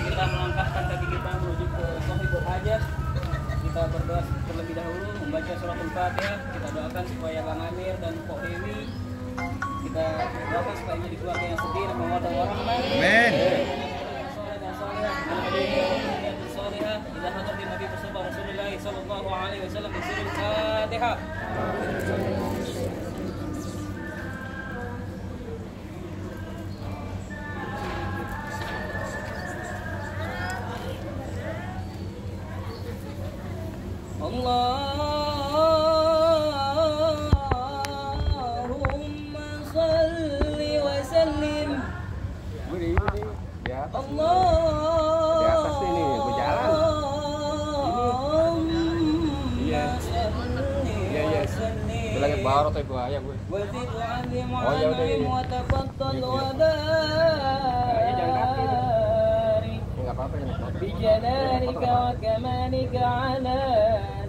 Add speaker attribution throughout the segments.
Speaker 1: kita melangkahkan kaki kita menuju ke Shahibul Hajat, kita berdoa terlebih dahulu membaca suratul Fatihah. Kita doakan supaya Bang Amir dan Pok Dewi, kita doakan supaya jadi keluarga yang sedih dan memohon orang lain. Amin. Allahumma salli wa sallim.
Speaker 2: Budi di atas.
Speaker 1: Allah.
Speaker 2: Di atas ini berjalan. Iya. Iya. Itu lagi baru tuh gua ya, Bu.
Speaker 1: Oh ya udah.
Speaker 2: Enggak apa-apa ya.
Speaker 1: بجلالك وكمالك على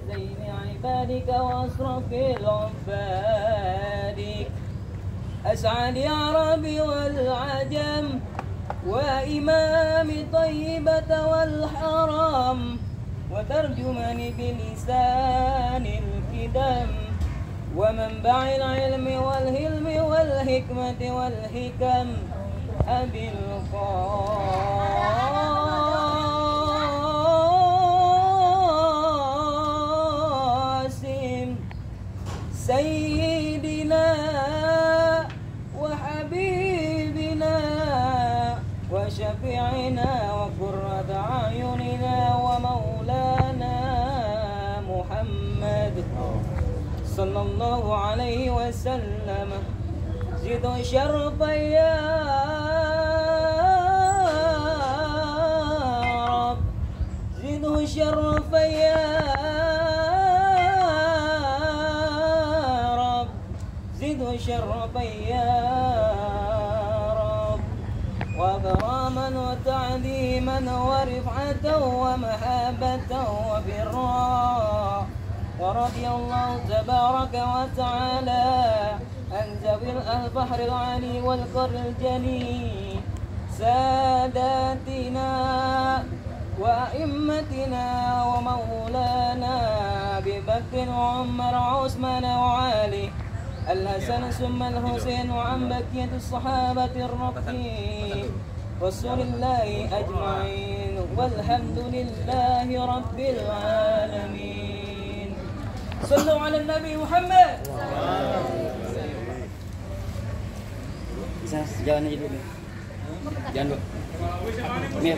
Speaker 1: زين عبادك وأشرف عبادك أسعد يا ربي والعجم وإمام طيبة والحرم وترجمني بلسان الكدم ومنبع العلم والهلم والحكمة والحكم أبي القاسم سيدنا وحبيبنا وشفيعنا وقرة أعيننا ومولانا محمد صلى الله عليه وسلم زد شرفا يا رب زده شرفا يا رب زده شرفا يا رب وكراما وتعظيما ورفعة ومحبة وبرا ورضي الله تبارك وتعالى عن ذوي البحر العلي والقر الجلي ساداتنا وأئمتنا ومولانا أبي بكر وعمر وعثمان وعلي الحسن ثم الحسين وعن بقية الصحابة الرفيق رسول الله أجمعين والحمد لله رب العالمين. صلوا على النبي محمد. Bisa jalan aja dulu. Jangan, Bu. Mir.